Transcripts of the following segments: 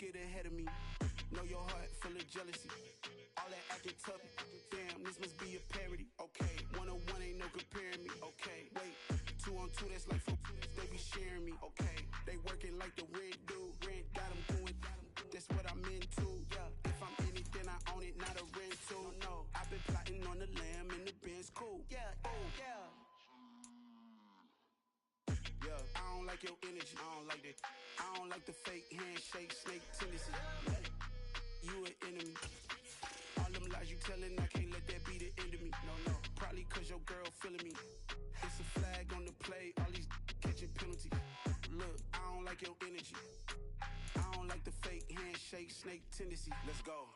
get ahead of me. Know your heart full of jealousy. All that acting tough, damn, this must be a parody. Okay, 1-on-1 ain't no comparing me. Okay, wait, 2-on-2, that's like 4, they be sharing me. Okay, they working like the rent dude. Rent got them doing, that's what I'm into. Yeah, if I'm anything, I own it, not a rental. No, I've been plotting on the lamb and the Benz cool. Yeah, oh, yeah. Yeah, I don't like your energy, I don't like that. I don't like the fake handshake, snake tendency. You an enemy. All them lies you telling, I can't let that be the end of me. No, probably cause your girl feeling me. It's a flag on the play, all these catching penalties. Look, I don't like your energy. I don't like the fake handshake, snake tendency. Let's go.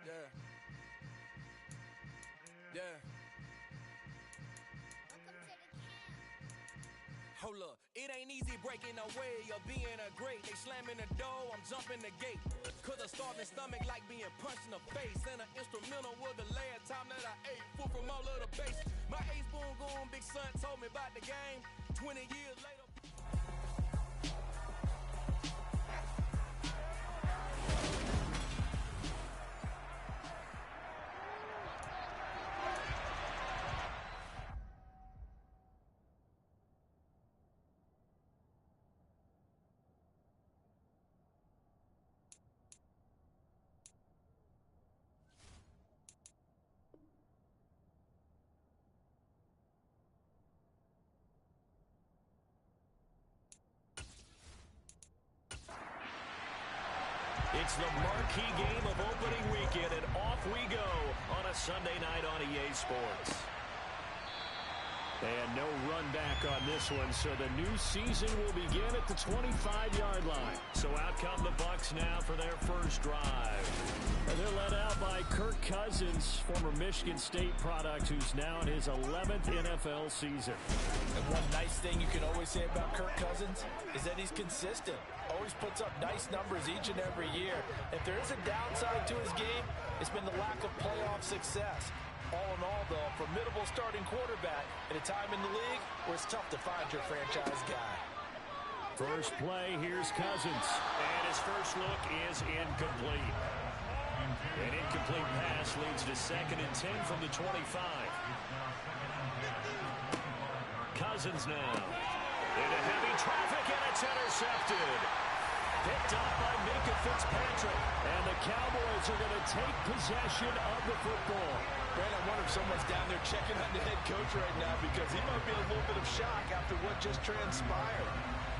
Yeah. Yeah. Hold up, it ain't easy breaking away or being a great. They slamming the door, I'm jumping the gate. Cause a starving stomach like being punched in the face. And an instrumental was the last time that I ate food from all of the base. My ace boom goon, big son told me about the game. 20 years later. It's the marquee game of opening weekend, and off we go on a Sunday night on EA Sports. And no run back on this one, so the new season will begin at the 25-yard line. So out come the Bucs now for their first drive. And they're led out by Kirk Cousins, former Michigan State product, who's now in his 11th NFL season. And one nice thing you can always say about Kirk Cousins is that he's consistent. Always puts up nice numbers each and every year. If there is a downside to his game, it's been the lack of playoff success. All in all, though, a formidable starting quarterback at a time in the league where it's tough to find your franchise guy. First play, here's Cousins. And his first look is incomplete. An incomplete pass leads to 2nd and 10 from the 25. Cousins now. Into heavy traffic, and it's intercepted. Picked up by Minka Fitzpatrick. And the Cowboys are going to take possession of the football. Brandon, I wonder if someone's down there checking on the head coach right now because he might be in a little bit of shock after what just transpired.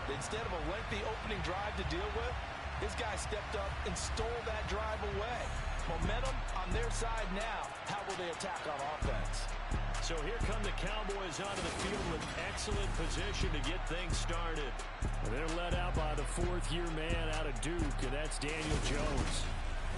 Instead of a lengthy opening drive to deal with, this guy stepped up and stole that drive away. Momentum on their side now. How will they attack on offense? So here come the Cowboys onto the field with excellent position to get things started. And they're led out by the 4th-year man out of Duke, and that's Daniel Jones.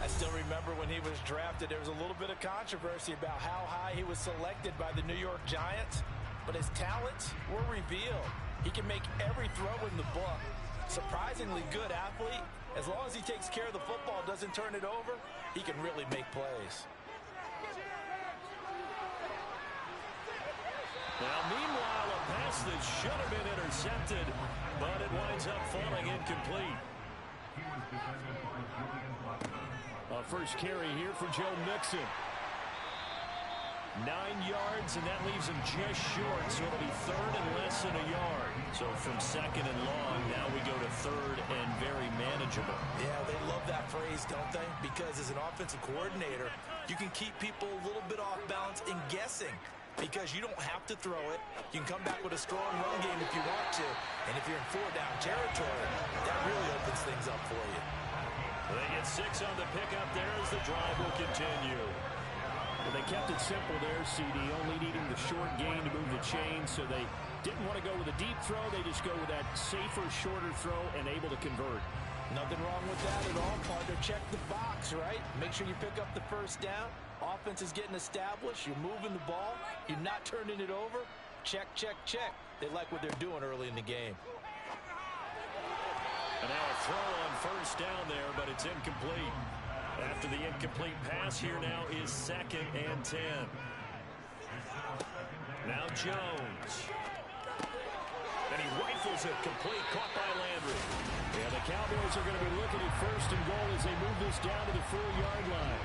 I still remember when he was drafted, there was a little bit of controversy about how high he was selected by the New York Giants, but his talents were revealed. He can make every throw in the book. Surprisingly good athlete. As long as he takes care of the football, doesn't turn it over, he can really make plays. Now, meanwhile, a pass that should have been intercepted, but it winds up falling incomplete. A first carry here for Joe Mixon. 9 yards, and that leaves him just short, so it'll be 3rd and less than a yard. So from 2nd and long, now we go to 3rd and very manageable. Yeah, they love that phrase, don't they? Because as an offensive coordinator, you can keep people a little bit off balance and guessing. Because you don't have to throw it. You can come back with a strong run game if you want to. And if you're in 4-down territory, that really opens things up for you. They get 6 on the pickup there as the drive will continue. Well, they kept it simple there, CD, only needing the short gain to move the chain, so they didn't want to go with a deep throw. They just go with that safer, shorter throw and able to convert. Nothing wrong with that at all, partner. Check the box, right? Make sure you pick up the first down. Offense is getting established. You're moving the ball. You're not turning it over. Check, check, check. They like what they're doing early in the game. And now a throw on first down there, but it's incomplete. After the incomplete pass, here now is 2nd and 10. Now Jones. And he rifles it complete, caught by Landry. And the Cowboys are going to be looking at first and goal as they move this down to the 4-yard line.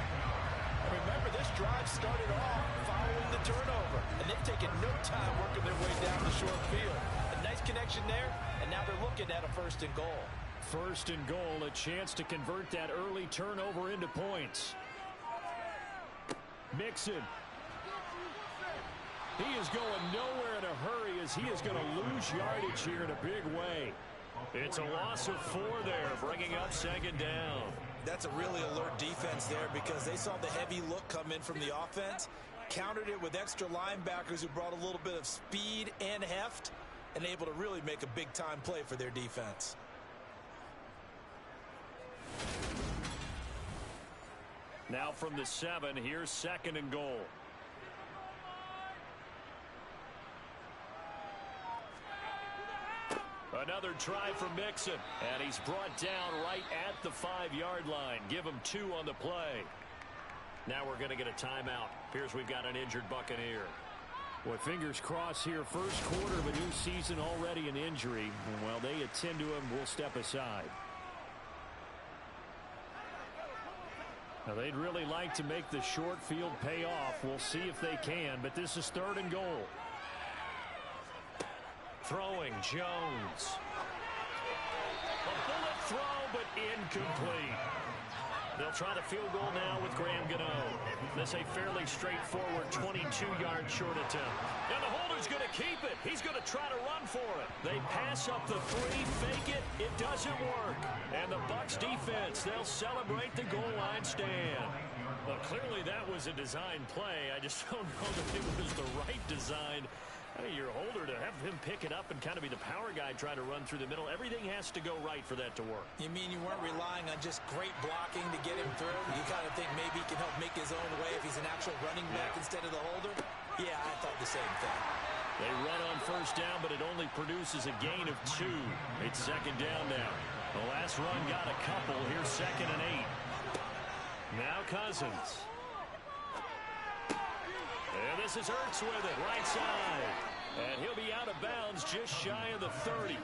Remember, this drive started off following the turnover, and they've taken no time working their way down the short field. A nice connection there, and now they're looking at a first and goal. First and goal, a chance to convert that early turnover into points. Mixon. He is going nowhere in a hurry as he is going to lose yardage here in a big way. It's a loss of 4 there, bringing up second down. That's a really alert defense there because they saw the heavy look come in from the offense, countered it with extra linebackers who brought a little bit of speed and heft, and able to really make a big-time play for their defense. Now from the 7, here's second and goal. Another try for Mixon, and he's brought down right at the 5-yard line. Give him 2 on the play. Now we're going to get a timeout. Here's we've got an injured Buccaneer. Well, fingers crossed here. First quarter of a new season, already an injury. And while they attend to him, we'll step aside. Now, they'd really like to make the short field pay off. We'll see if they can, but this is third and goal. Throwing, Jones. A bullet throw, but incomplete. They'll try the field goal now with Graham Gano. This a fairly straightforward 22-yard short attempt. And the holder's going to keep it. He's going to try to run for it. They pass up the 3, fake it. It doesn't work. And the Bucs defense, they'll celebrate the goal line stand. Well, clearly that was a design play. I just don't know that it was the right design. Hey, your holder to have him pick it up and kind of be the power guy trying to run through the middle. Everything has to go right for that to work. You mean you weren't relying on just great blocking to get him through? You kind of think maybe he can help make his own way if he's an actual running back instead of the holder? Yeah, I thought the same thing. They run on first down, but it only produces a gain of 2. It's second down now. The last run got a couple. Here's second and 8. Now Cousins. And this is Ertz with it, right side. And he'll be out of bounds just shy of the 30.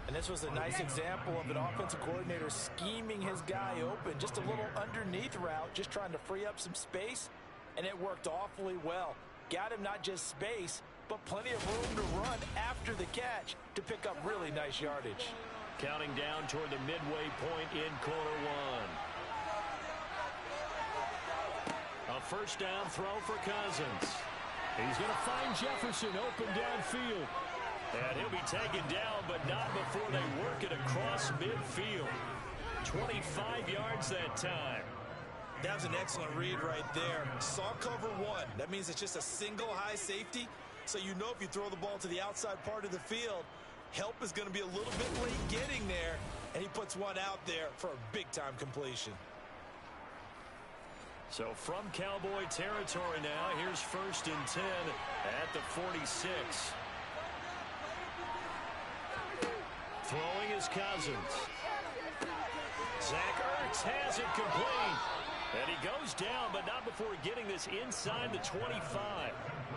And this was a nice example of an offensive coordinator scheming his guy open. Just a little underneath route, just trying to free up some space. And it worked awfully well. Got him not just space, but plenty of room to run after the catch to pick up really nice yardage. Counting down toward the midway point in quarter 1. A first down throw for Cousins. He's going to find Jefferson open downfield. And he'll be taken down, but not before they work it across midfield. 25 yards that time. That was an excellent read right there. Saw cover 1. That means it's just a single high safety. So you know if you throw the ball to the outside part of the field, help is going to be a little bit late getting there. And he puts one out there for a big-time completion. So from Cowboy territory now, here's first and 10 at the 46. Throwing is Cousins. Zach Ertz has it complete. And he goes down, but not before getting this inside the 25.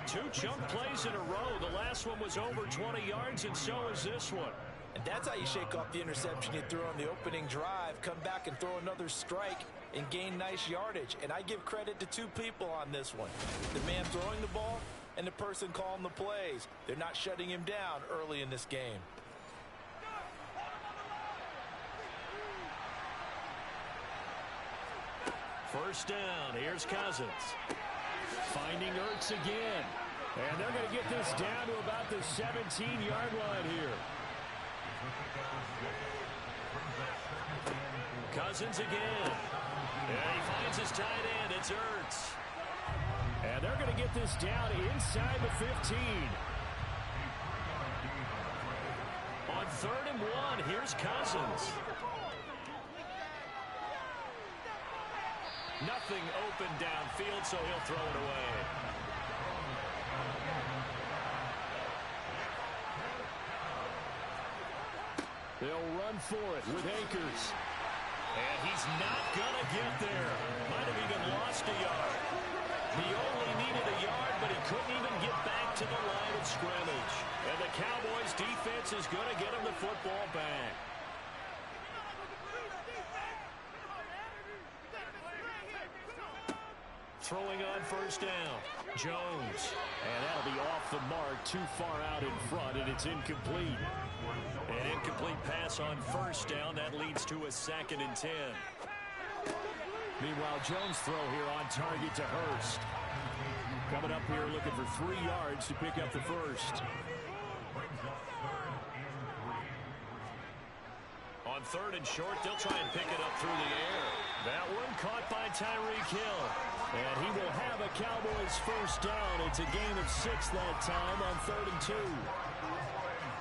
2 chunk plays in a row. The last one was over 20 yards, and so is this one. And that's how you shake off the interception you threw on the opening drive. Come back and throw another strike and gain nice yardage. And I give credit to 2 people on this one. The man throwing the ball and the person calling the plays. They're not shutting him down early in this game. First down, here's Cousins. Finding Ertz again. And they're going to get this down to about the 17-yard line here. Cousins again. And he finds his tight end. It's Ertz. And they're going to get this down inside the 15. On 3rd and 1, here's Cousins. Nothing open downfield, so he'll throw it away. They'll run for it with Akers. And he's not going to get there. Might have even lost a yard. He only needed a yard, but he couldn't even get back to the line of scrimmage. And the Cowboys defense is going to get him the football back. Throwing on first down. Jones. And that'll be off the mark, too far out in front, and it's incomplete. An incomplete pass on first down. That leads to a 2nd and 10. Meanwhile, Jones' throw here on target to Hurst. Coming up here looking for 3 yards to pick up the first. On 3rd and short, they'll try and pick it up through the air. That one caught by Tyreek Hill. And he will have a Cowboys first down. It's a gain of 6 that time on 3rd and 2.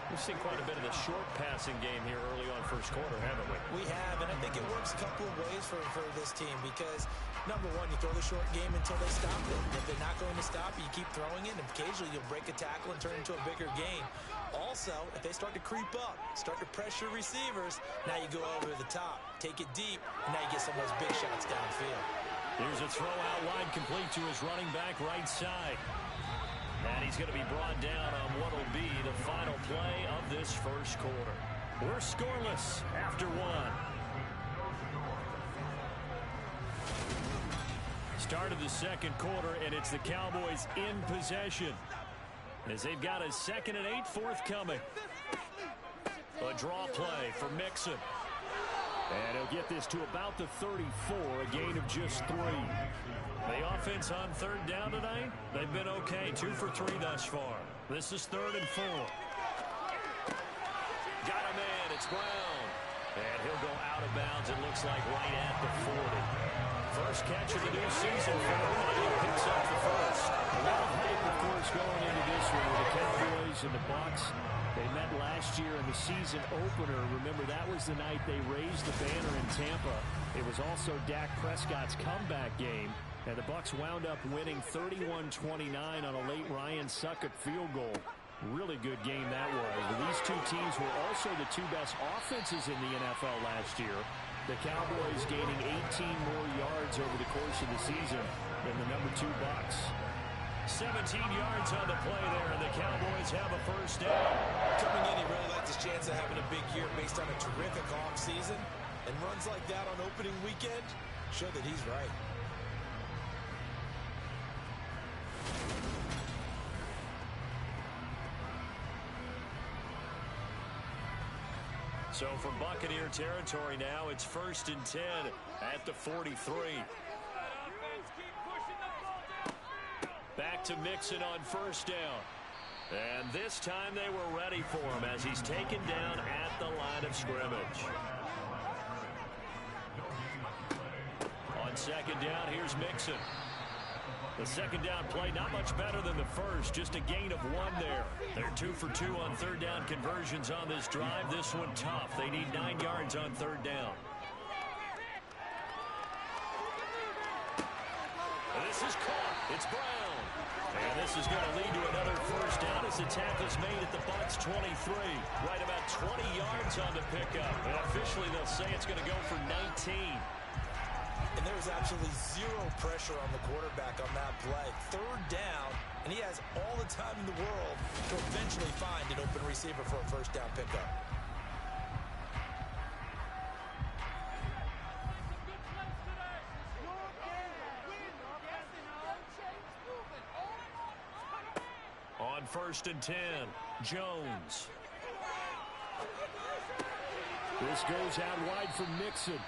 We've seen quite a bit of the short passing game here early on first quarter, haven't we? We have, and I think it works a couple of ways for this team because, number one, you throw the short game until they stop it. If they're not going to stop it, you keep throwing it, and occasionally you'll break a tackle and turn it into a bigger gain. Also, if they start to creep up, start to pressure receivers, now you go over the top, take it deep, and now you get some of those big shots downfield. Here's a throw out wide complete to his running back right side. And he's going to be brought down on what will be the final play of this first quarter. We're scoreless after 1. Start of the second quarter, and it's the Cowboys in possession as they've got a 2nd and 8 forthcoming. A draw play for Mixon. And he'll get this to about the 34, a gain of just 3. The offense on 3rd down tonight, they've been okay. 2 for 3 thus far. This is 3rd and 4. Got a man, it's Brown. And he'll go out of bounds, it looks like right at the 40. First catch of the new season for him, and he picks up the first. A lot of hype, of course, going into this one with the Cowboys and the Bucs. They met last year in the season opener. Remember, that was the night they raised the banner in Tampa. It was also Dak Prescott's comeback game, and the Bucs wound up winning 31-29 on a late Ryan Succop field goal. Really good game that was. These two teams were also the 2 best offenses in the NFL last year. The Cowboys gaining 18 more yards over the course of the season than the number 2 Bucs. 17 yards on the play there, and the Cowboys have a first down. Coming in, he really liked his chance of having a big year based on a terrific offseason. And runs like that on opening weekend show that he's right. So from Buccaneer territory now, it's 1st and 10 at the 43. Back to Mixon on first down. And this time they were ready for him as he's taken down at the line of scrimmage. On 2nd down, here's Mixon. The 2nd down play not much better than the first, just a gain of 1 there. They're 2 for 2 on 3rd down conversions on this drive. This one tough. They need 9 yards on 3rd down. And this is caught. It's Brown. And this is going to lead to another first down as the tackle's made at the Bucs 23. Right about 20 yards on the pickup. And officially they'll say it's going to go for 19. And there was absolutely 0 pressure on the quarterback on that play. 3rd down, and he has all the time in the world to eventually find an open receiver for a first down pickup. On 1st and 10, Jones. This goes out wide for Mixon.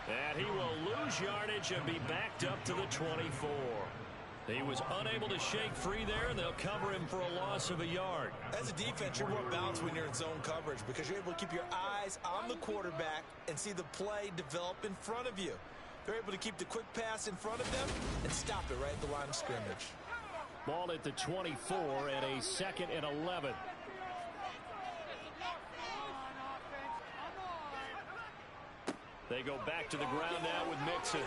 And he will lose yardage and be backed up to the 24. He was unable to shake free there, and they'll cover him for a loss of a yard. As a defense, you're more balanced when you're in zone coverage because you're able to keep your eyes on the quarterback and see the play develop in front of you. They're able to keep the quick pass in front of them and stop it right at the line of scrimmage. Ball at the 24 and a 2nd and 11. They go back to the ground now with Mixon.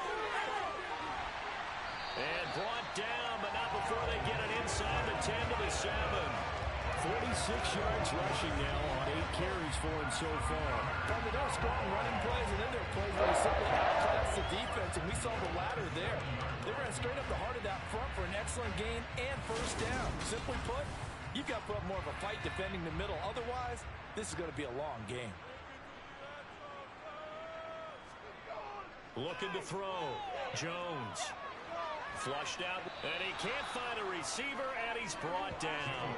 And brought down, but not before they get it inside the 10 to the 7. 46 yards rushing now on 8 carries for him so far. There are strong running plays, and then there are plays where he simply outclassed the defense, and we saw the latter there. They ran straight up the heart of that front for an excellent gain and first down. Simply put, you've got to put up more of a fight defending the middle. Otherwise, this is going to be a long game. Looking to throw. Jones. Flushed out, and he can't find a receiver, and he's brought down.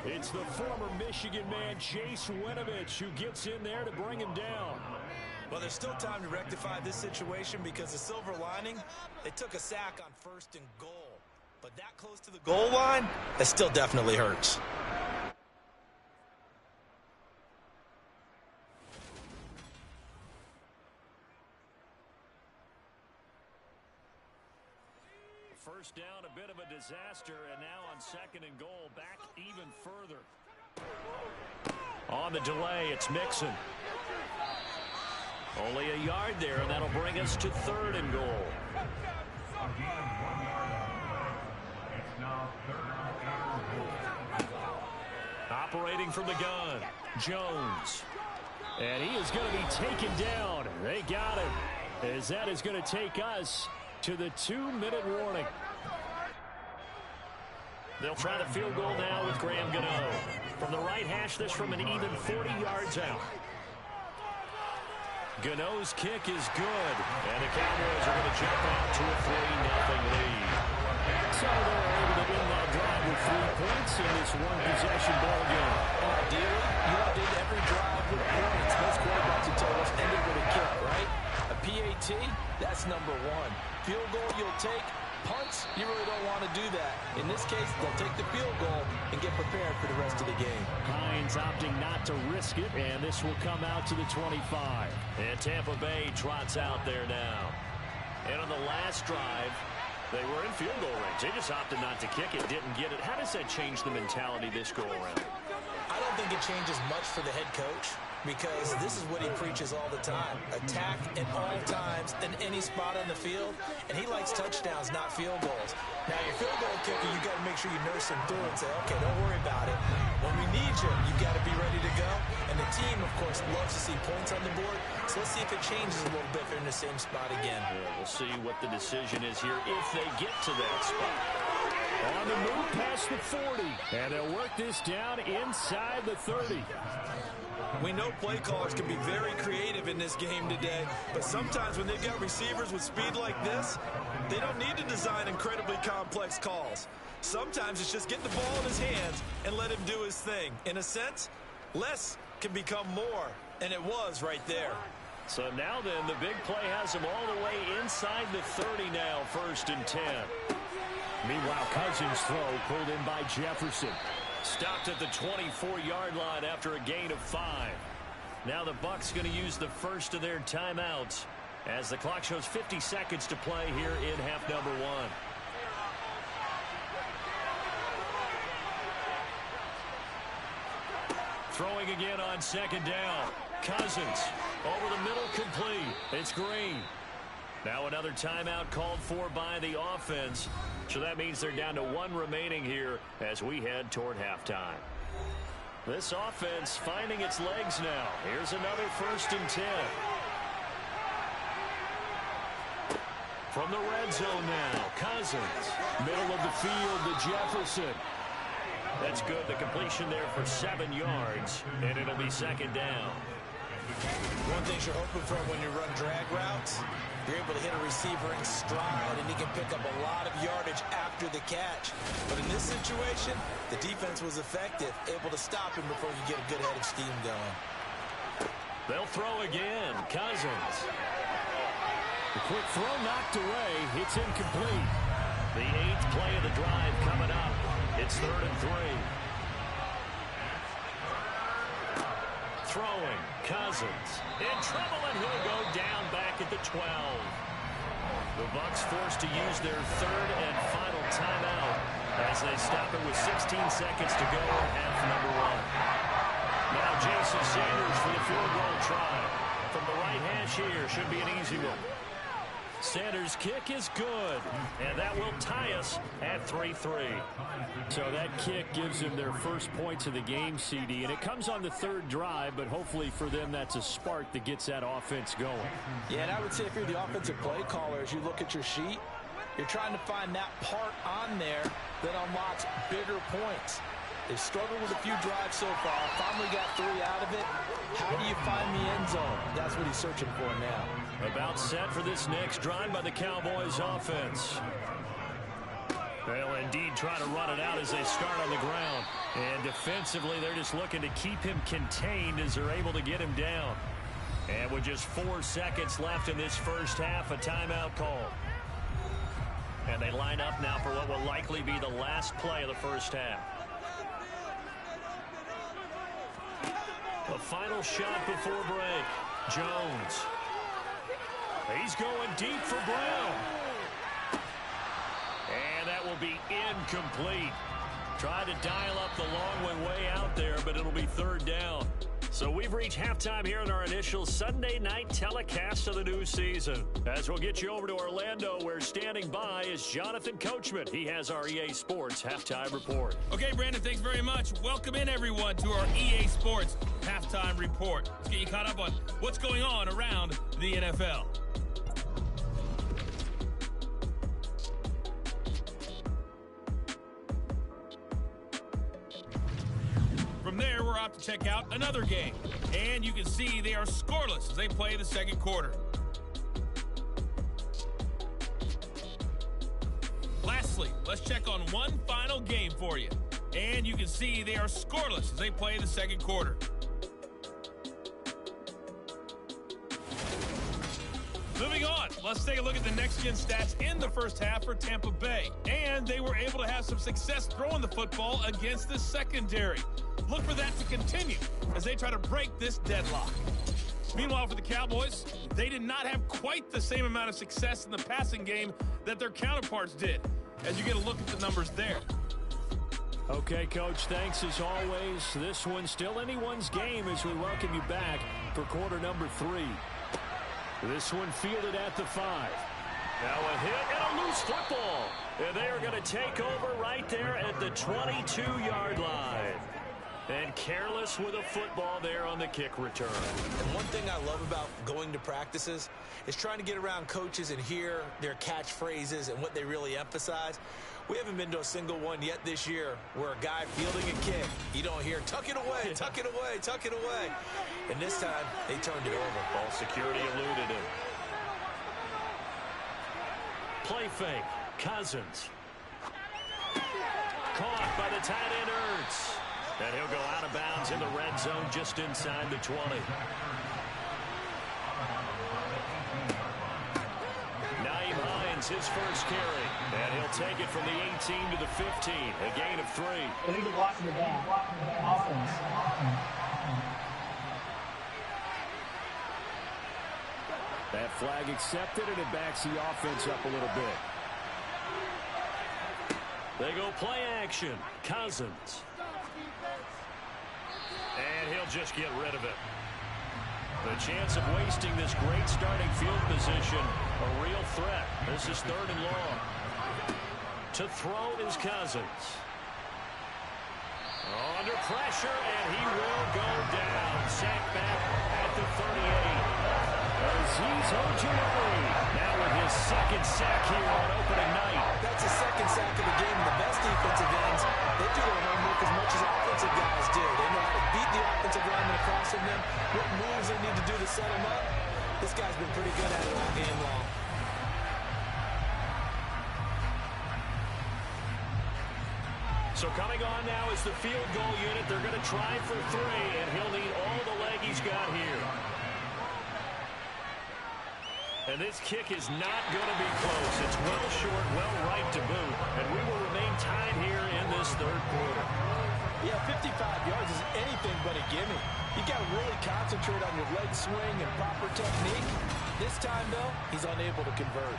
It's the former Michigan man, Chase Winovich, who gets in there to bring him down. Well, there's still time to rectify this situation because the silver lining, they took a sack on 1st and goal. But that close to the goal line, that still definitely hurts. First down, a bit of a disaster, and now on 2nd and goal, back even further. On the delay, it's Mixon. Only a yard there, and that'll bring us to 3rd and goal. Operating from the gun, Jones. And he is going to be taken down. They got him, as that is going to take us to the 2-minute warning. They'll try the field goal now with Graham Gano. From the right hash, this from an even 40 yards out. Gano's kick is good, and the Cowboys are going to jump out to a 3-0 lead. So they're able to win that drive with 3 points in this one-possession ball game. Ideally, you want to end every drive with points. Most quarterbacks have told us ended with a kick, right? A PAT, that's number 1. Field goal you'll take. Punts, you really don't want to do that. In this case, they'll take the field goal and get prepared for the rest of the game. Hines opting not to risk it, and this will come out to the 25. And Tampa Bay trots out there now. And on the last drive, they were in field goal range. They just opted not to kick it, didn't get it. How does that change the mentality this go around? I don't think it changes much for the head coach, because this is what he preaches all the time. Attack at all times in any spot on the field, and he likes touchdowns, not field goals. Now, your field goal kicker, you got to make sure you nurse him through and say, okay, don't worry about it. When we need you, you got to be ready to go. And the team, of course, loves to see points on the board, so let's see if it changes a little bit if they're in the same spot again. Yeah, we'll see what the decision is here if they get to that spot. On the move past the 40, and they'll work this down inside the 30. We know play callers can be very creative in this game today, but sometimes when they've got receivers with speed like this, they don't need to design incredibly complex calls. Sometimes it's just get the ball in his hands and let him do his thing. In a sense, less can become more, and it was right there. So now then, the big play has him all the way inside the 30 now, 1st and 10. Meanwhile, Cousins' throw pulled in by Jefferson. Stopped at the 24-yard line after a gain of 5. Now the Bucs going to use the first of their timeouts as the clock shows 50 seconds to play here in half number 1. Throwing again on 2nd down. Cousins over the middle, complete. It's Green. Now another timeout called for by the offense. So that means they're down to 1 remaining here as we head toward halftime. This offense finding its legs now. Here's another 1st and 10. From the red zone now, Cousins. Middle of the field to Jefferson. That's good. The completion there for 7 yards, and it'll be 2nd down. One thing you're hoping for when you run drag routes, you're able to hit a receiver in stride, and he can pick up a lot of yardage after the catch. But in this situation, the defense was effective, able to stop him before you get a good head of steam going. They'll throw again. Cousins. The quick throw knocked away. It's incomplete. The 8th play of the drive coming up. It's 3rd and 3. Throwing. Cousins. In trouble, and he'll go down back at the 12. The Bucs forced to use their 3rd and final timeout as they stop it with 16 seconds to go in half number 1. Now Jason Sanders for the field goal try. From the right hash here, should be an easy one. Sanders' kick is good, and that will tie us at 3-3. So that kick gives them their first points of the game, CD, and it comes on the third drive, but hopefully for them that's a spark that gets that offense going. Yeah, and I would say if you're the offensive play caller, as you look at your sheet, you're trying to find that part on there that unlocks bigger points. They've struggled with a few drives so far. Finally got 3 out of it. How do you find the end zone? That's what he's searching for now. About set for this next drive by the Cowboys offense. They'll indeed try to run it out as they start on the ground. And defensively, they're just looking to keep him contained as they're able to get him down. And with just 4 seconds left in this first half, a timeout call. And they line up now for what will likely be the last play of the first half. The final shot before break. Jones. He's going deep for Brown. And that will be incomplete. Tried to dial up the long way out there, but it'll be third down. So we've reached halftime here in our initial Sunday night telecast of the new season. As we'll get you over to Orlando, where standing by is Jonathan Coachman. He has our EA Sports Halftime Report. Okay, Brandon, thanks very much. Welcome in, everyone, to our EA Sports Halftime Report. Let's get you caught up on what's going on around the NFL. From there, we're off to check out another game. And you can see they are scoreless as they play the second quarter. Lastly, let's check on one final game for you. And you can see they are scoreless as they play the second quarter. Moving on, let's take a look at the next-gen stats in the first half for Tampa Bay. And they were able to have some success throwing the football against the secondary. Look for that to continue as they try to break this deadlock. Meanwhile, for the Cowboys, they did not have quite the same amount of success in the passing game that their counterparts did, as you get a look at the numbers there. Okay, Coach, thanks as always. This one's still anyone's game as we welcome you back for quarter number 3. This one fielded at the 5. Now a hit and a loose football. And they are going to take over right there at the 22-yard line. And careless with a football there on the kick return. And one thing I love about going to practices is trying to get around coaches and hear their catchphrases and what they really emphasize. We haven't been to a single one yet this year where a guy fielding a kick, you don't hear, tuck it away, tuck it away, tuck it away. And this time, they turned it over. Ball security eluded him. Play fake. Cousins. Caught by the tight end Ertz. And he'll go out of bounds in the red zone just inside the 20. Naeem Hines, his first carry. And he'll take it from the 18 to the 15. A gain of 3. They need to watch the back. Offense. That flag accepted, and it backs the offense up a little bit. They go play action. Cousins. And he'll just get rid of it. The chance of wasting this great starting field position, a real threat. This is third and long. To throw is Cousins. Under pressure, and he will go down. Sacked back at the 38. Azeez Ojulari now with his second sack here on opening night. That's the second sack of the game. The best defensive ends, they do their homework as much as offensive guys do. They know how to beat the offensive lineman across from them, what moves they need to do to set them up. This guy's been pretty good at it all game long. So coming on now is the field goal unit. They're going to try for 3, and he'll need all the leg he's got here. And this kick is not going to be close. It's well short, well right to boot. And we will remain tied here in this third quarter. Yeah, 55 yards is anything but a gimme. You got to really concentrate on your leg swing and proper technique. This time, though, he's unable to convert.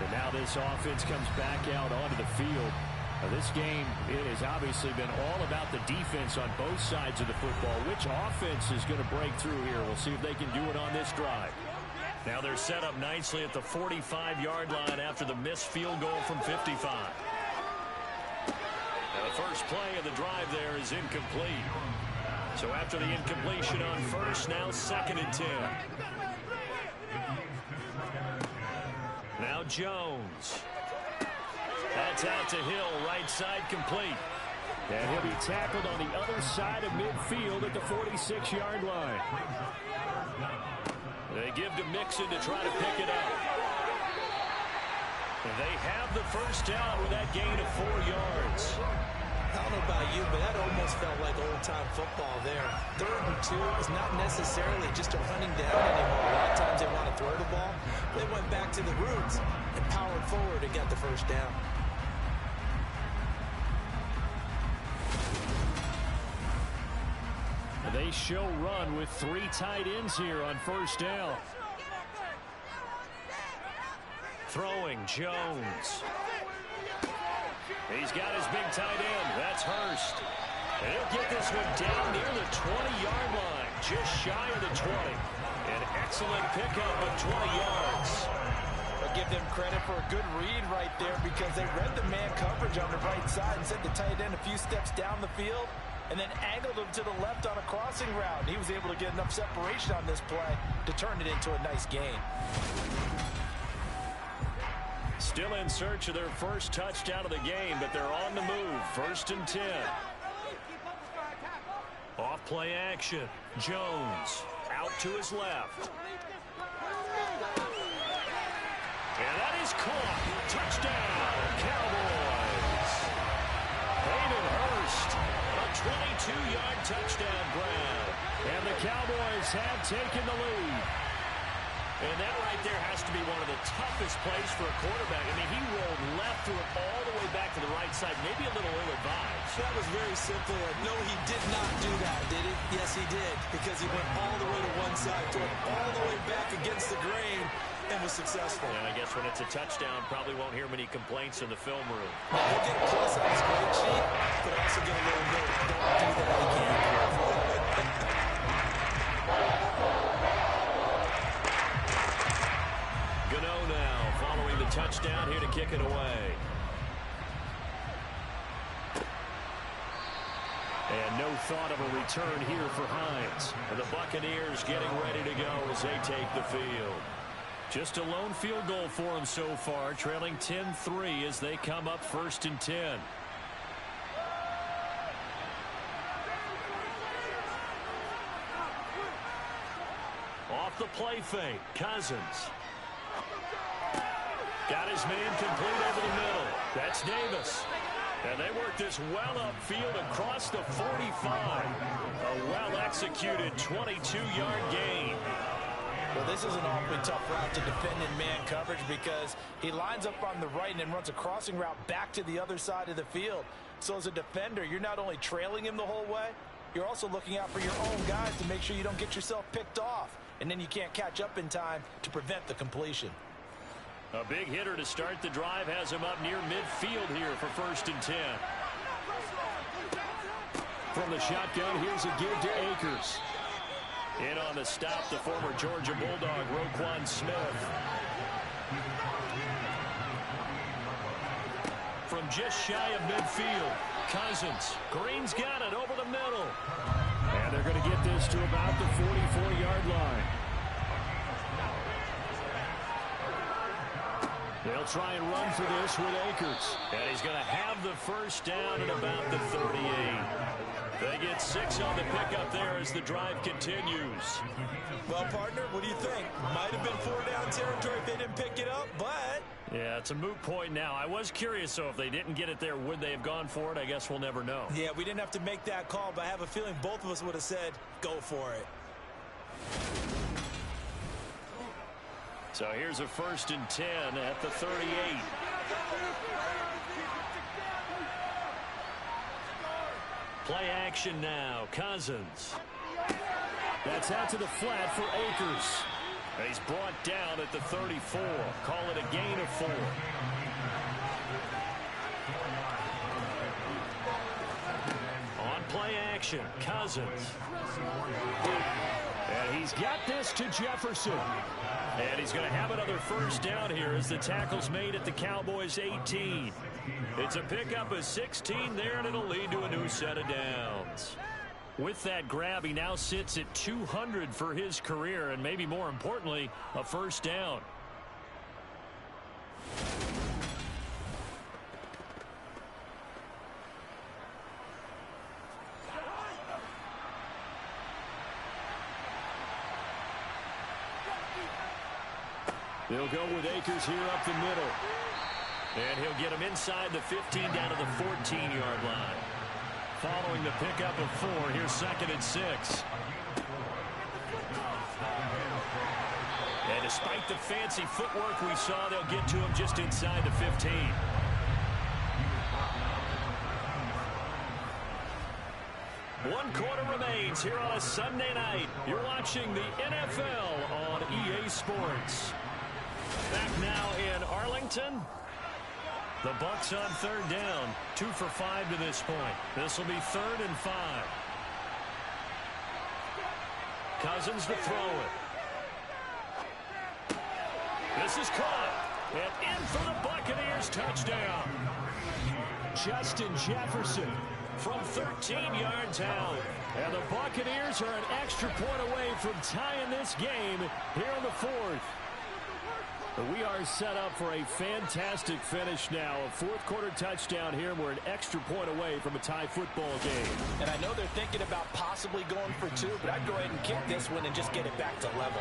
And now this offense comes back out onto the field. Now this game, it has obviously been all about the defense on both sides of the football. Which offense is going to break through here? We'll see if they can do it on this drive. Now they're set up nicely at the 45-yard line after the missed field goal from 55. Now the first play of the drive there is incomplete. So after the incompletion on first, now 2nd and 10. Now Jones. That's out to Hill, right side complete. And he'll be tackled on the other side of midfield at the 46-yard line. They give to Mixon to try to pick it up. And they have the first down with that gain of 4 yards. I don't know about you, but that almost felt like old-time football there. 3rd and 2 is not necessarily just a running down anymore. A lot of times they want to throw the ball. They went back to the roots and powered forward and got the first down. They show run with 3 tight ends here on first down. Throwing Jones. He's got his big tight end. That's Hurst. And he'll get this one down near the 20-yard line, just shy of the 20. An excellent pickup of 20 yards. I'll give them credit for a good read right there because they read the man coverage on the right side and sent the tight end a few steps down the field and then angled him to the left on a crossing route. And he was able to get enough separation on this play to turn it into a nice gain. Still in search of their first touchdown of the game, but they're on the move. 1st and 10. Off play action. Jones out to his left. And that is caught. Touchdown, Cowboys. Hayden Hurst, a 22-yard touchdown grab. And the Cowboys have taken the lead. And that right there has to be one of the toughest plays for a quarterback. I mean, he rolled left, threw it all the way back to the right side, maybe a little ill-advised. That was very simple. No, he did not do that, did he? Yes, he did, because he went all the way to one side, threw it all the way back against the grain, and was successful. And I guess when it's a touchdown, probably won't hear many complaints in the film room. Now, he'll get a plus on his grade sheet, but also get a little note. Don't do that again. Gano now following the touchdown here to kick it away. And no thought of a return here for Hines. And the Buccaneers getting ready to go as they take the field. Just a lone field goal for them so far, trailing 10-3 as they come up 1st and 10. Off the play fake, Cousins. Got his man complete over the middle. That's Davis. And they work this well upfield across the 45. A well-executed 22-yard gain. Well, this is an awfully tough route to defend in man coverage because he lines up on the right and then runs a crossing route back to the other side of the field. So as a defender, you're not only trailing him the whole way, you're also looking out for your own guys to make sure you don't get yourself picked off. And then you can't catch up in time to prevent the completion. A big hitter to start the drive has him up near midfield here for 1st and 10. From the shotgun, here's a give to Akers. In on the stop, the former Georgia Bulldog, Roquan Smith. From just shy of midfield, Cousins. Green's got it over the middle. And they're going to get this to about the 44-yard line. They'll try and run for this with Akers. And he's going to have the first down at about the 38. They get 6 on the pickup there as the drive continues. Well, partner, what do you think? Might have been 4-down territory if they didn't pick it up, but... Yeah, it's a moot point now. I was curious, so if they didn't get it there, would they have gone for it? I guess we'll never know. Yeah, we didn't have to make that call, but I have a feeling both of us would have said, go for it. So here's a 1st and 10 at the 38. Play action now. Cousins. That's out to the flat for Akers. And he's brought down at the 34. Call it a gain of 4. On play action, Cousins. And he's got this to Jefferson. And he's going to have another first down here as the tackle's made at the Cowboys 18. It's a pickup of 16 there, and it'll lead to a new set of downs. With that grab, he now sits at 200 for his career, and maybe more importantly, a first down. They'll go with Akers here up the middle. And he'll get him inside the 15 down to the 14-yard line. Following the pickup of 4, here's 2nd and 6. And despite the fancy footwork we saw, they'll get to him just inside the 15. One quarter remains here on a Sunday night. You're watching the NFL on EA Sports. Back now in Arlington. The Bucs on 3rd down. 2 for 5 to this point. This will be 3rd and 5. Cousins to throw it. This is caught. And in for the Buccaneers touchdown. Justin Jefferson from 13 yards out. And the Buccaneers are an extra point away from tying this game here in the 4th. But we are set up for a fantastic finish now. A 4th quarter touchdown here. We're an extra point away from a tie football game. And I know they're thinking about possibly going for 2, but I'd go ahead and kick this one and just get it back to level.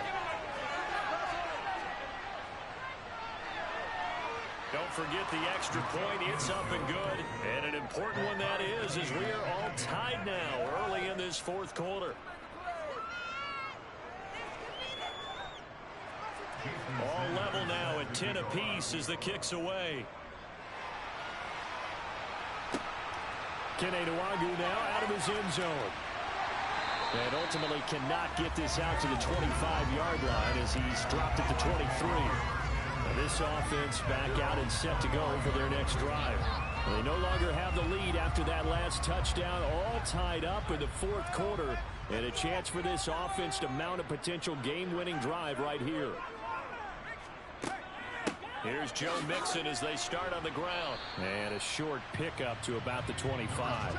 Don't forget the extra point. It's up and good. And an important one that is as we are all tied now early in this 4th quarter. All level now at 10 apiece as the kick's away. Kene Nwangwu now out of his end zone. And ultimately cannot get this out to the 25-yard line as he's dropped at the 23. And this offense back out and set to go for their next drive. And they no longer have the lead after that last touchdown, all tied up in the 4th quarter. And a chance for this offense to mount a potential game-winning drive right here. Here's Joe Mixon as they start on the ground. And a short pickup to about the 25.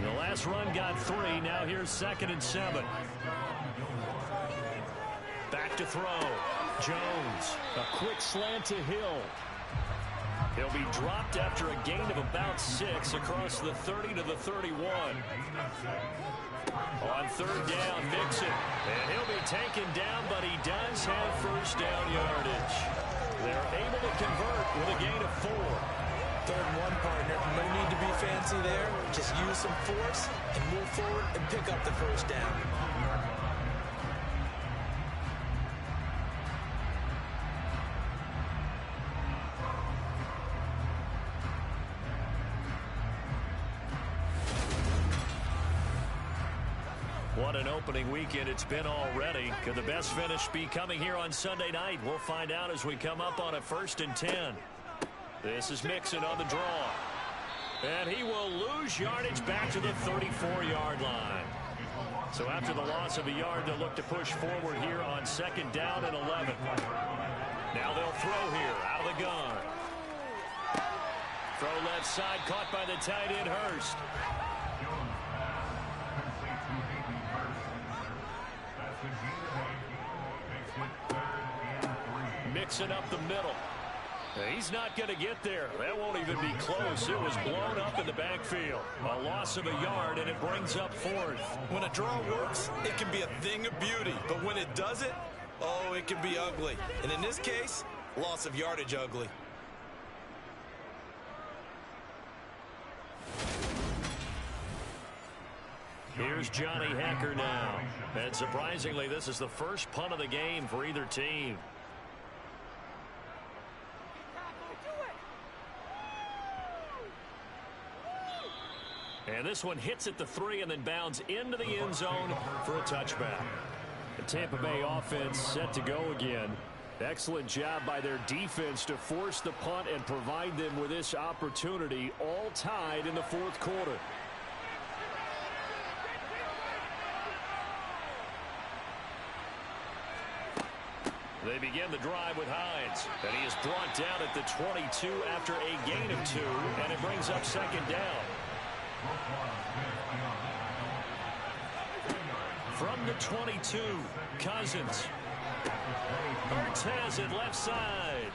The last run got 3. Now here's 2nd and 7. Back to throw. Jones. A quick slant to Hill. He'll be dropped after a gain of about 6 across the 30 to the 31. On 3rd down, Mixon. And he'll be taken down, but he does have first down yardage. They're able to convert with a gain of 4. 3rd and 1, partner. No need to be fancy there. Just use some force and move forward and pick up the first down. What an opening weekend it's been already. Could the best finish be coming here on Sunday night? We'll find out as we come up on a 1st and 10. This is Mixon on the draw. And he will lose yardage back to the 34-yard line. So after the loss of a yard, they'll look to push forward here on 2nd down and 11. Now they'll throw here out of the gun. Throw left side, caught by the tight end Hurst. Mixing up the middle. He's not going to get there. That won't even be close. It was blown up in the backfield. A loss of a yard, and it brings up 4th. When a draw works, it can be a thing of beauty. But when it doesn't, oh, it can be ugly. And in this case, loss of yardage ugly. Here's Johnny Hekker now. And surprisingly, this is the first punt of the game for either team. And this one hits at the 3 and then bounds into the end zone for a touchback. The Tampa Bay offense set to go again. Excellent job by their defense to force the punt and provide them with this opportunity, all tied in the 4th quarter. They begin the drive with Hines, and he is brought down at the 22 after a gain of 2, and it brings up second down. From the 22, Cousins. Hurts has it left side.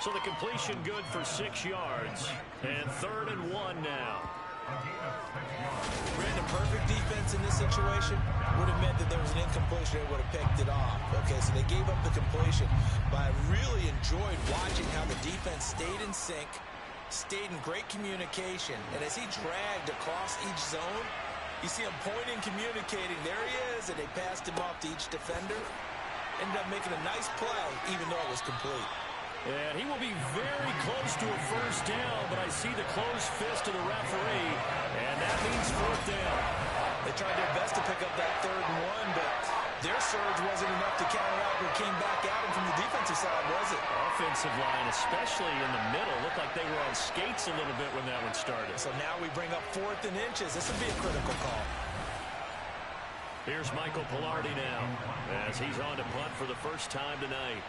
So the completion good for 6 yards, and 3rd and 1 now. Brandon, perfect defense in this situation would have meant that there was an incompletion. They would have picked it off. Okay, so they gave up the completion. But I really enjoyed watching how the defense stayed in sync, stayed in great communication. And as he dragged across each zone, you see him pointing, communicating. There he is, and they passed him off to each defender. Ended up making a nice play, even though it was complete. And he will be very close to a first down, but I see the closed fist of the referee, and that means 4th down. They tried their best to pick up that 3rd and 1, but their surge wasn't enough to counter out what came back at him from the defensive side, was it? Offensive line, especially in the middle, looked like they were on skates a little bit when that one started. So now we bring up 4th and inches. This would be a critical call. Here's Michael Pilardi now, as he's on to punt for the first time tonight.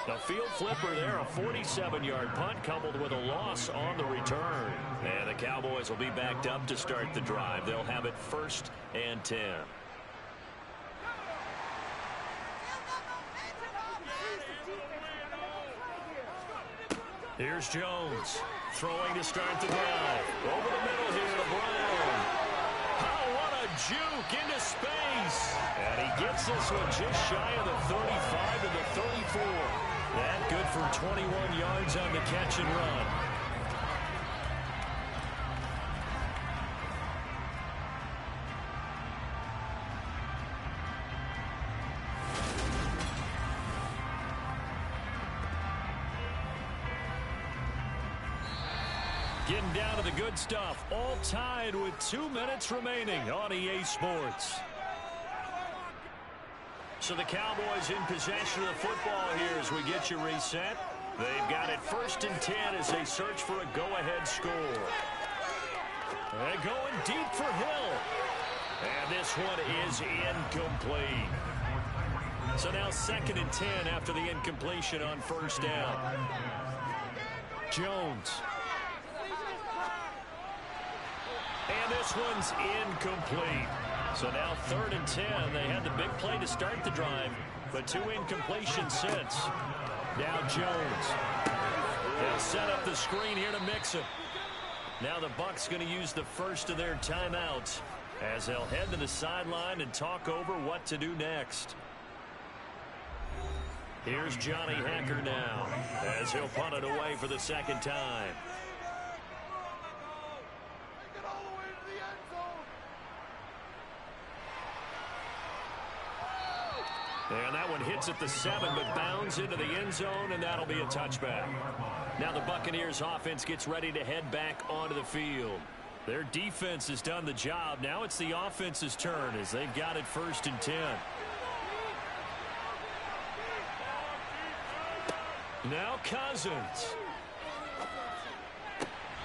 A field flipper there, a 47-yard punt coupled with a loss on the return. And the Cowboys will be backed up to start the drive. They'll have it 1st and 10. Here's Jones, throwing to start the drive. Over the middle here to Brown. Oh, what a juke into space. And he gets this one just shy of the 35 to the 34. That good for 21 yards on the catch and run. Getting down to the good stuff. All tied with 2 minutes remaining on EA Sports. So the Cowboys in possession of the football here as we get you reset. They've got it 1st and 10 as they search for a go-ahead score. They're going deep for Hill. And this one is incomplete. So now 2nd and 10 after the incompletion on 1st down. Jones. And this one's incomplete. So now 3rd and 10. They had the big play to start the drive, but 2 incompletions since. Now Jones. They'll set up the screen here to mix it. Now the Bucs going to use the first of their timeouts as they'll head to the sideline and talk over what to do next. Here's Johnny Hecker now as he'll punt it away for the 2nd time. And that one hits at the 7, but bounds into the end zone, and that'll be a touchback. Now the Buccaneers offense gets ready to head back onto the field. Their defense has done the job. Now it's the offense's turn as they've got it 1st and 10. Now Cousins.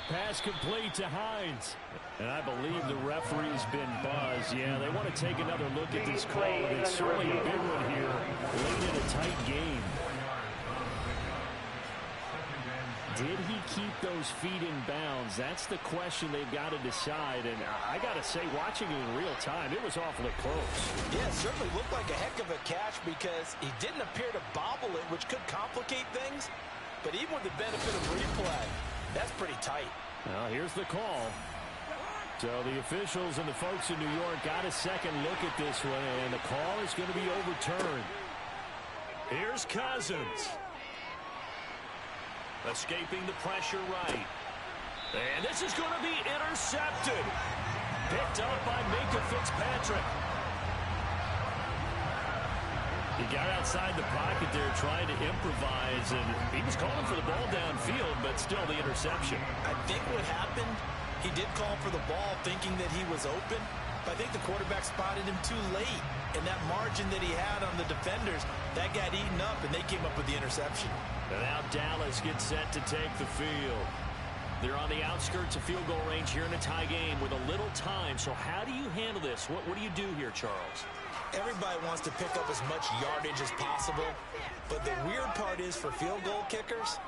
Pass complete to Hines. And I believe the referee's been buzzed. Yeah, they want to take another look at this call. And it's certainly a big one here, late in a tight game. Did he keep those feet in bounds? That's the question they've got to decide. And I got to say, watching it in real time, it was awfully close. Yeah, it certainly looked like a heck of a catch because he didn't appear to bobble it, which could complicate things. But even with the benefit of replay, that's pretty tight. Well, here's the call. So the officials and the folks in New York got a second look at this one, and the call is going to be overturned. Here's Cousins. Escaping the pressure right. And this is going to be intercepted. Picked up by Minka Fitzpatrick. He got outside the pocket there trying to improvise, and he was calling for the ball downfield, but still the interception. I think what happened, he did call for the ball thinking that he was open, but I think the quarterback spotted him too late. And that margin that he had on the defenders, that got eaten up, and they came up with the interception. And now Dallas gets set to take the field. They're on the outskirts of field goal range here in a tie game with a little time. So how do you handle this? What do you do here, Charles? Everybody wants to pick up as much yardage as possible, but the weird part is for field goal kickers,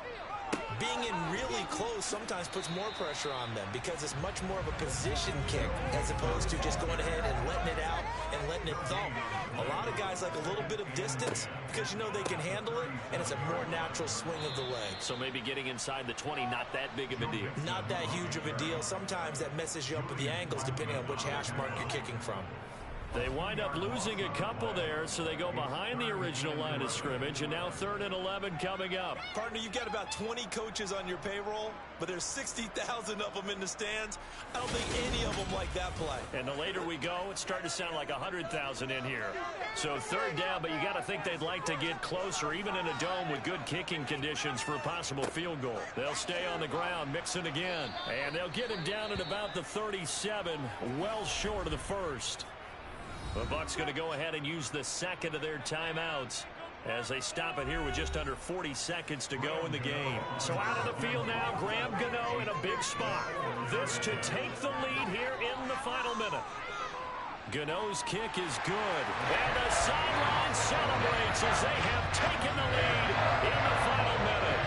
being in really close sometimes puts more pressure on them because it's much more of a position kick as opposed to just going ahead and letting it out and letting it thump. A lot of guys like a little bit of distance because you know they can handle it, and it's a more natural swing of the leg. So maybe getting inside the 20, not that big of a deal. Not that huge of a deal. Sometimes that messes you up with the angles depending on which hash mark you're kicking from. They wind up losing a couple there, so they go behind the original line of scrimmage, and now 3rd and 11 coming up. Partner, you've got about 20 coaches on your payroll, but there's 60,000 of them in the stands. I don't think any of them like that play. And the later we go, it's starting to sound like 100,000 in here. So 3rd down, but you got to think they'd like to get closer, even in a dome with good kicking conditions for a possible field goal. They'll stay on the ground, mix it again, and they'll get him down at about the 37, well short of the first. The Bucs going to go ahead and use the second of their timeouts as they stop it here with just under 40 seconds to go in the game. So out of the field now, Graham Gano in a big spot. This to take the lead here in the final minute. Gano's kick is good. And the sideline celebrates as they have taken the lead in the final minute.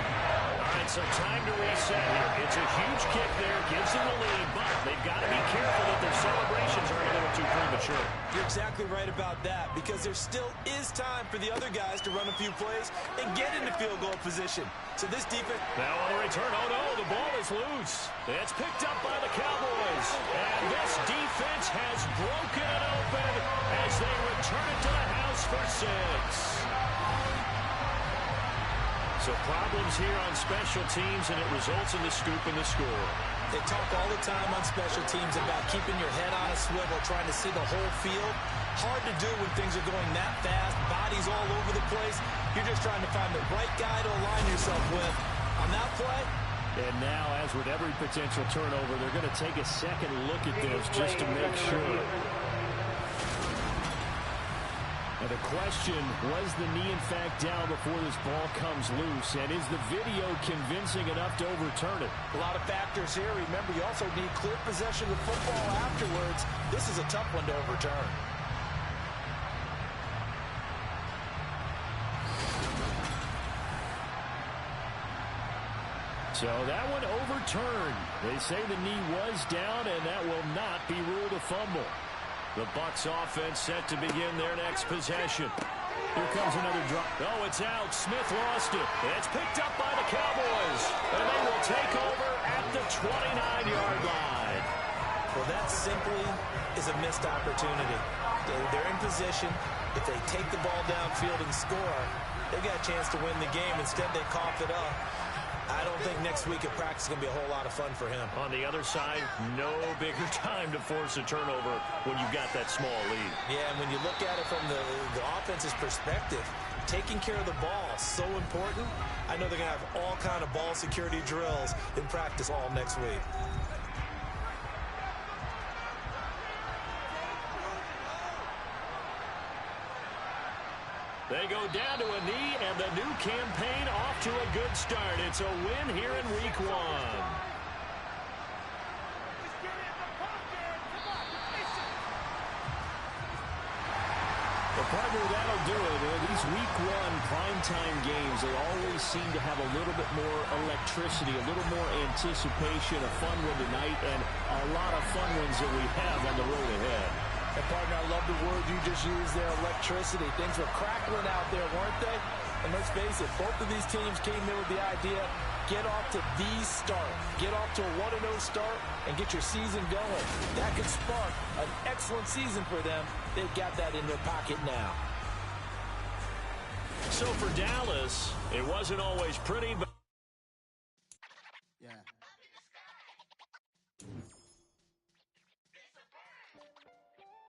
All right, so time to reset here. It's a huge kick there, gives them the lead, but they've got to be careful that their celebrations aren't a little too premature. You're exactly right about that because there still is time for the other guys to run a few plays and get into field goal position. So this defense... Now on the return, oh no, the ball is loose. It's picked up by the Cowboys. And this defense has broken it open as they return it to the house for 6. So problems here on special teams, and it results in the scoop and the score. They talk all the time on special teams about keeping your head on a swivel, trying to see the whole field. Hard to do when things are going that fast, bodies all over the place. You're just trying to find the right guy to align yourself with. On that play, and now, as with every potential turnover, they're going to take a second look at this just to make sure. And the question, was the knee in fact down before this ball comes loose? And is the video convincing enough to overturn it? A lot of factors here. Remember, you also need clear possession of the football afterwards. This is a tough one to overturn. So that one overturned. They say the knee was down, and that will not be ruled a fumble. The Bucs offense set to begin their next possession. Here comes another drop. Oh, it's out. Smith lost it. It's picked up by the Cowboys. And they will take over at the 29-yard line. Well, that simply is a missed opportunity. They're in position. If they take the ball downfield and score, they've got a chance to win the game. Instead, they cough it up. I don't think next week at practice is going to be a whole lot of fun for him. On the other side, no bigger time to force a turnover when you've got that small lead. Yeah, and when you look at it from the offense's perspective, taking care of the ball is so important. I know they're going to have all kind of ball security drills in practice all next week. They go down to a knee, and the new campaign off to a good start. It's a win here in Week 1. The partner, that'll do it. These Week 1 primetime games, they always seem to have a little bit more electricity, a little more anticipation, a fun one tonight, and a lot of fun ones that we have on the road ahead. And partner, I love the word you just used there, electricity. Things were crackling out there, weren't they? And let's face it, both of these teams came in with the idea, get off to the start. Get off to a 1-0 start and get your season going. That could spark an excellent season for them. They've got that in their pocket now. So for Dallas, it wasn't always pretty, but... Yeah.